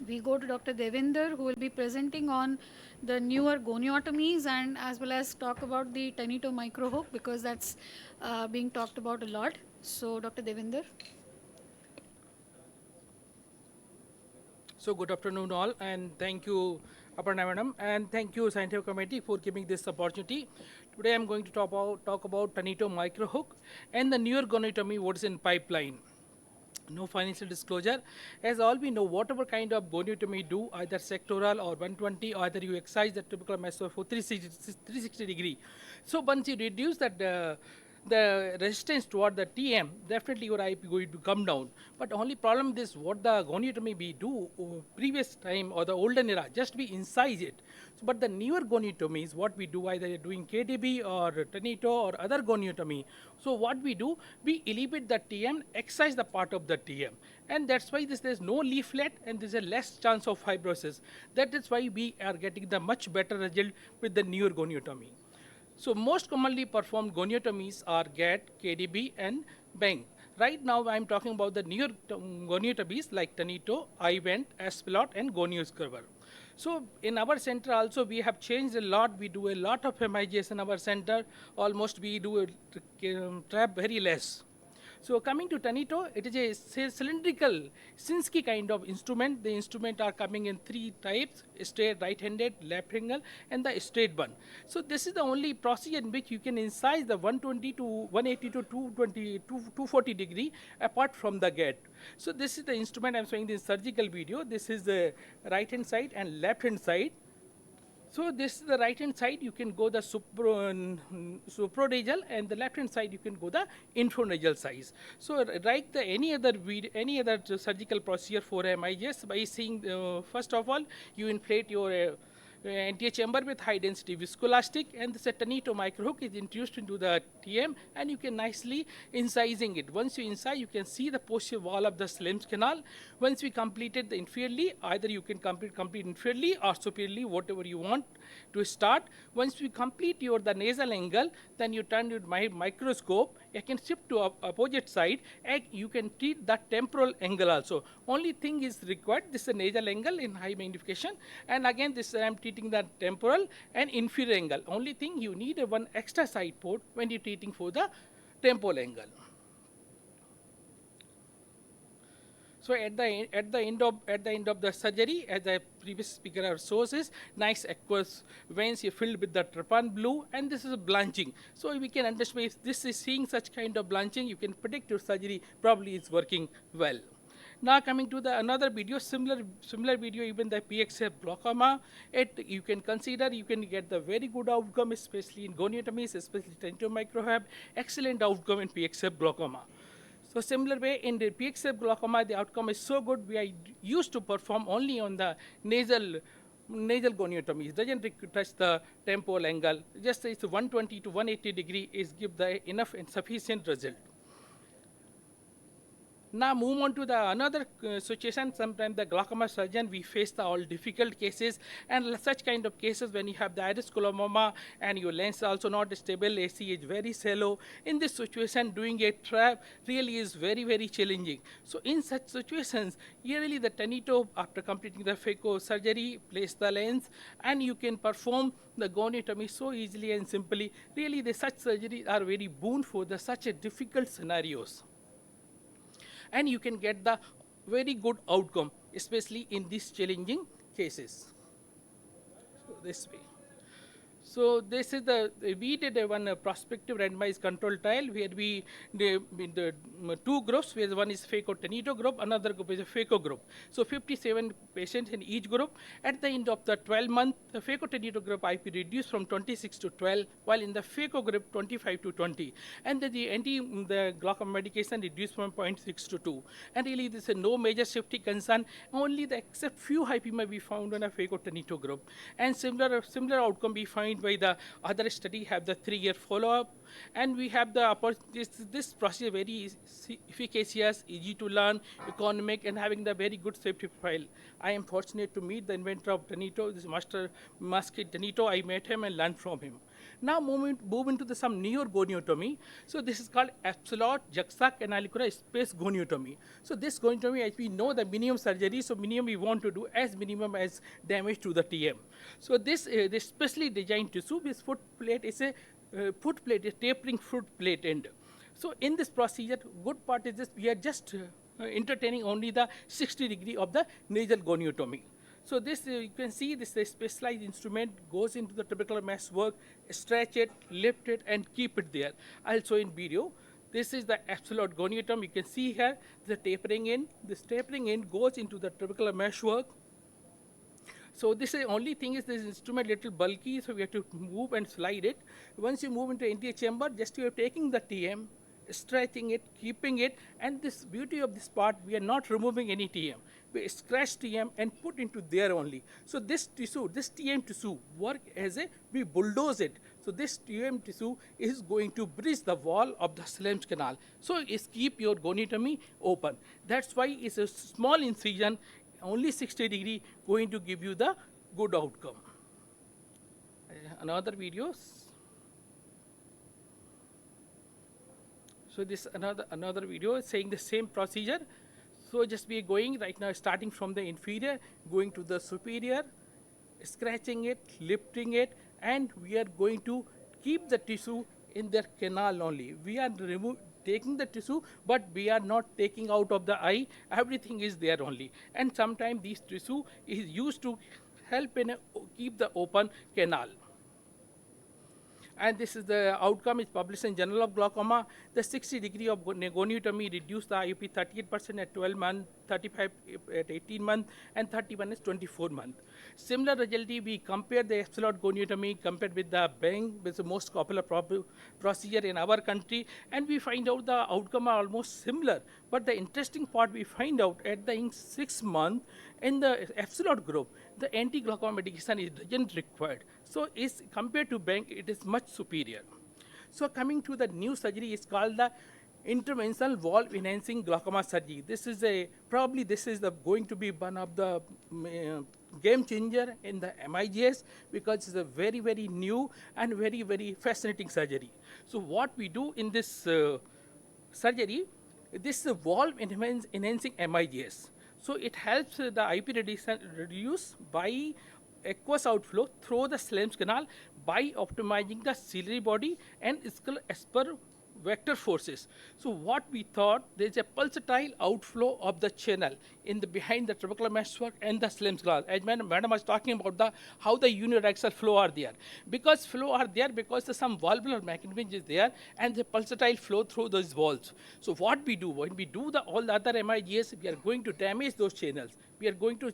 we go to Dr. Devendra, who will be presenting on the newer goniotomies and as well as talk about the Tanito Microhook because that's being talked about a lot. So, Dr. Devendra. So good afternoon all, and thank you Aparna madam, and thank you scientific committee for giving this opportunity. Today I'm going to talk about Tanito Microhook and the newer goniotomy what's in pipeline. No financial disclosure. As all we know, whatever kind of goniotomy do, either sectoral or 120, either you excise the tubercular mass for 360 degree. So once you reduce that the resistance toward the TM, definitely your IP going to come down. But only problem is what the goniotomy we do previous time or the olden era, just we incise it. So, but the newer goniotomy is what we do, either doing KDB or Tanito or other goniotomy. So what we do, we elevate the TM, excise the part of the TM. And that's why there's no leaflet and there's a less chance of fibrosis. That is why we are getting the much better result with the newer goniotomy. So most commonly performed goniotomies are GAT, KDB, and Bang. Right now I'm talking about the newer goniotomies like Tanito, iVent, Aspilot, and Gonioscover. So in our center also we have changed a lot. We do a lot of MIGS in our center. Almost we do a trap very less. So coming to Tanito, it is a cylindrical Sinsky kind of instrument. The instrument are coming in three types: straight right-handed, left-handed, and the straight one. So this is the only procedure in which you can incise the 120 to 180 to 220 to 240 degree apart from the gate. So this is the instrument I'm showing this surgical video. This is the right-hand side and left-hand side. So this is the right hand side, you can go the supranasal, and the left hand side you can go the infranasal size. So like the any other surgical procedure for MIGS, by seeing first of all you inflate your anterior chamber with high density viscoelastic, and the Tanito microhook is introduced into the TM, and you can nicely incising it. Once you incise, you can see the posterior wall of the Slem's canal. Once we completed the inferiorly, either you can complete inferiorly or superiorly, whatever you want to start. Once we complete the nasal angle, then you turn your microscope. You can shift to opposite side, and you can treat that temporal angle also. Only thing is required, this is a nasal angle in high magnification, and again this I am treating the temporal and inferior angle. Only thing you need one extra side port when you're treating for the temporal angle. So at the end of the surgery, as the previous speaker shows, is nice aqueous veins filled with the trypan blue, and this is a blanching. So we can understand if this is seeing such kind of blanching, you can predict your surgery probably is working well. Now coming to the another video, similar video, even the PXF glaucoma, you can consider you can get the very good outcome, especially in goniotomies, especially Tanito microhook, excellent outcome in PXF glaucoma. So similar way in the PXF glaucoma, the outcome is so good. We are used to perform only on the nasal goniotomy. It doesn't touch the temporal angle. Just it's 120 to 180 degree is give the enough and sufficient result. Now move on to the another situation. Sometimes the glaucoma surgeon, we face the all difficult cases, and such kind of cases when you have the iris coloboma and your lens also not stable, AC is very shallow. In this situation, doing a trap really is very challenging. So in such situations, really the Tanito, after completing the phaco surgery, place the lens, and you can perform the goniotomy so easily and simply. Really, the such surgeries are very boon for the such a difficult scenarios. And you can get the very good outcome, especially in these challenging cases. So this way. So this is we did one prospective randomized control trial where we did the two groups, where one is phaco Tanito group, another group is a phaco group. So 57 patients in each group. At the end of the 12 month, the phaco Tanito group IP reduced from 26 to 12, while in the phaco group 25 to 20. And the glaucoma medication reduced from 0.6 to 2. And really this is no major safety concern, only the except few hypema we found in a phaco Tanito group. And similar outcome we find by the other study have the 3-year follow-up, and we have the this procedure very efficacious, easy to learn, economic, and having the very good safety profile. I am fortunate to meet the inventor of Tanito, this master Tanito. I met him and learned from him. Now move into some newer goniotomy. So this is called absolute juxtacanalicular space goniotomy. So this goniotomy, as we know, the minimum surgery, so minimum we want to do as minimum as damage to the TM. So this specially designed tissue, this foot plate is a tapering foot plate end. So in this procedure, good part is this, we are just entertaining only the 60 degree of the nasal goniotomy. So this, you can see this specialized instrument goes into the trabecular meshwork, stretch it, lift it, and keep it there. I'll show in video. This is the absolute goniotomy. You can see here the tapering in. This tapering in goes into the trabecular meshwork. So this is only thing is this instrument little bulky, so we have to move and slide it. Once you move into anterior chamber, just you are taking the TM, stretching it, keeping it, and this beauty of this part, we are not removing any TM. We scratch TM and put into there only. So this tissue, this TM tissue work as a, we bulldoze it. So this TM tissue is going to bridge the wall of the Slem's canal. So it's keep your goniotomy open. That's why it's a small incision, only 60 degree, going to give you the good outcome. Another videos. So this another video saying the same procedure. So just be going right now, starting from the inferior, going to the superior, scratching it, lifting it, and we are going to keep the tissue in their canal only. We are taking the tissue, but we are not taking out of the eye. Everything is there only. And sometimes this tissue is used to help in keep the open canal. And this is the outcome is published in Journal of Glaucoma. The 60 degree of goniotomy reduced the IOP 38% at 12 months, 35 at 18 months, and 31 is 24 months. Similar result, we compare the absolute goniotomy compared with the Bang, which is the most popular procedure in our country, and we find out the outcome are almost similar. But the interesting part we find out at the 6 months, in the absolute group, the anti-glaucoma medication isn't required. So is compared to Bang, it is much superior. So coming to the new surgery is called the interventional valve enhancing glaucoma surgery. This is probably going to be one of the game changer in the MIGS, because it's a very, very new and very, very fascinating surgery. So what we do in this surgery, this is a valve enhancing MIGS. So it helps the IP reduce by aqueous outflow through the Slem's canal by optimizing the ciliary body and skull as per vector forces. So what we thought, there is a pulsatile outflow of the channel in the behind the trabecular meshwork and the Slem's canal. As madam was talking about how the unidirectional flow are there. Because flow are there because some valvular mechanism is there and the pulsatile flow through those valves. So what we do, when we do all the other MIGS, we are going to damage those channels. We are going to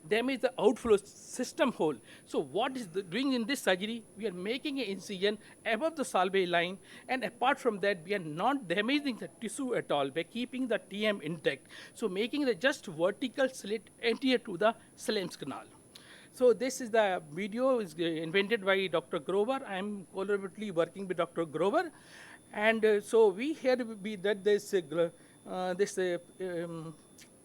damage the outflow system whole. So what is doing in this surgery? We are making an incision above the salvage line, and apart from that, we are not damaging the tissue at all by keeping the TM intact. So making the just vertical slit anterior to the Slem's canal. So this is the video is invented by Dr. Grover. I am collaboratively working with Dr. Grover, and so we here be that this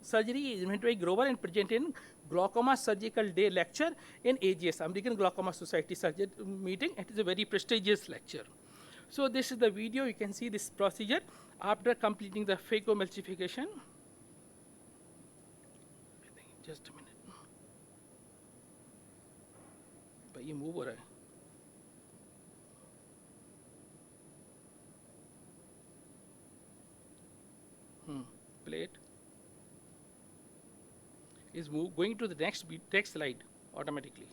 surgery is invented by Grover and presented in Glaucoma Surgical Day lecture in AGS, American Glaucoma Society surgery meeting. It is a very prestigious lecture. So this is the video. You can see this procedure after completing the phacoemulsification. Just a minute. But you move over. Plate is going to the next slide automatically.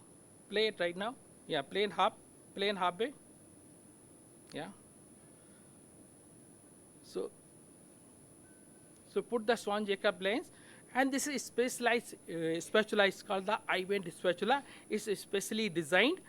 Play it right now. Yeah, play in half way. Yeah. So put the Swan Jacob lens, and this is specialized spatula is called the I-bend spatula. It's specially designed.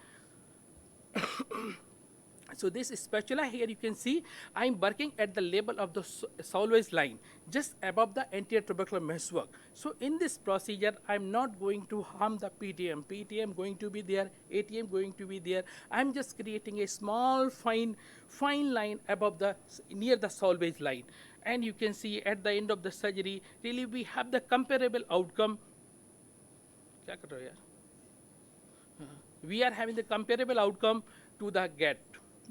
So this spatula here, you can see I'm working at the level of the salvage line, just above the anterior trabecular meshwork. So in this procedure, I'm not going to harm the PTM. PTM going to be there, ATM going to be there. I'm just creating a small fine line above near the salvage line. And you can see at the end of the surgery, really we have the comparable outcome. We are having the comparable outcome to the GAT.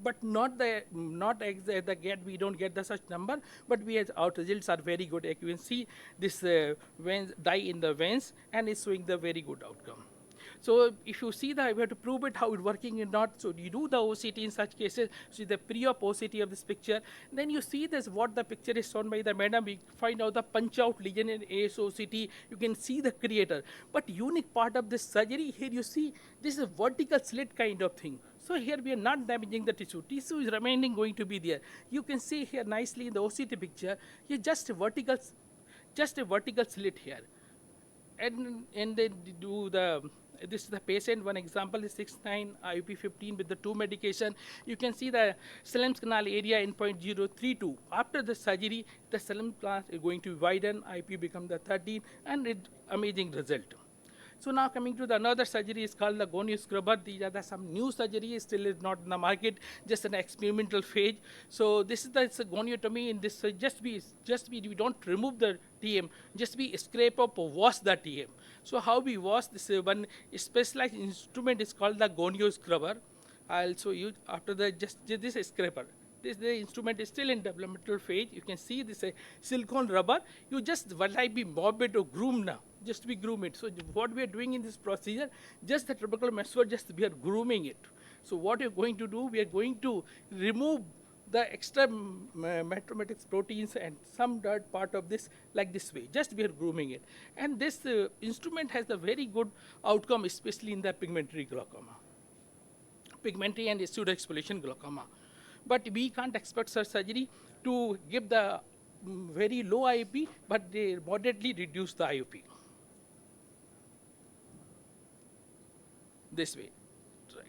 But not the GAT, we don't get the such number, but our results are very good. You can see this dye in the veins, and it's showing the very good outcome. So if you see that, we have to prove it how it's working or not. So you do the OCT in such cases, see the pre-op OCT of this picture. Then you see this, what the picture is shown by the madam. We find out the punch-out lesion in AIOS2025. You can see the creator. But unique part of this surgery, here you see, this is a vertical slit kind of thing. So here we are not damaging the tissue. Tissue is remaining going to be there. You can see here nicely in the OCT picture, here just a vertical slit here. And they do the, this is the patient, one example is 6'9", IUP15 with the 2 medication. You can see the Salem canal area in 0.032. After the surgery, the Salem canal is going to widen, IUP become the 13, and it amazing result. So now coming to the another surgery is called the gonio scrubber. These are some new surgery, still is not in the market, just an experimental phase. So this is the goniotomy. In this, we don't remove the TM, just we scrape up or wash the TM. So how we wash this, one specialized instrument is called the gonio scrubber. I'll show you after the this scraper. The instrument is still in developmental phase. You can see this silicone rubber. You just be mob it or groom now. Just we groom it. So what we are doing in this procedure, just the trabecular meshwork, just we are grooming it. So what you're going to do, we are going to remove the extra matromatics proteins and some dirt part of this like this way. Just we are grooming it. And this instrument has a very good outcome, especially in the pigmentary glaucoma. Pigmentary and pseudoexfoliation glaucoma. But we can't expect such surgery to give the very low IOP, but they moderately reduce the IOP. This way. Right.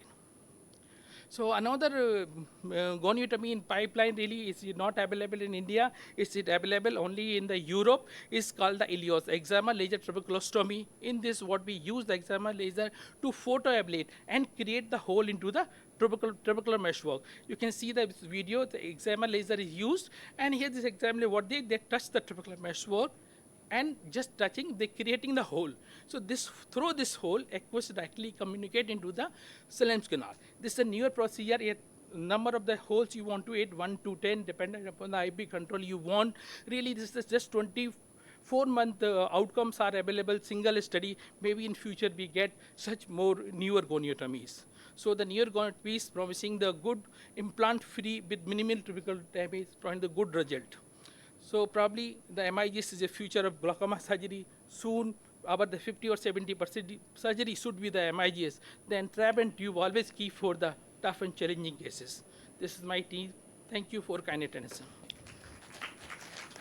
So another goniotomy in pipeline really is not available in India. It's available only in the Europe. It's called the AIOS, eczema laser trabeculotomy. In this, what we use the eczema laser to photoablate and create the hole into the trabecular meshwork. You can see the video, the eczema laser is used, and here this examiner, what they touch the trabecular meshwork, and just touching, they creating the hole. So this, through this hole, aqueous directly communicate into the Salem's canal. This is a newer procedure. A number of the holes you want to add, 1 to 10, depending upon the IP control you want. Really, this is just 24-month outcomes are available, single study. Maybe in future we get such more newer goniotomies. So the newer goniotomies promising the good implant-free with minimal trabecular damage, providing the good result. So probably the MIGS is a future of glaucoma surgery. Soon, about the 50 or 70% surgery should be the MIGS. The entrap and tube always key for the tough and challenging cases. This is my team. Thank you for kind attention.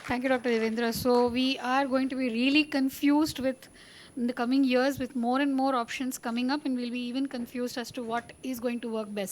Thank you, Dr. Devendra. So we are going to be really confused with in the coming years with more and more options coming up, and we'll be even confused as to what is going to work best.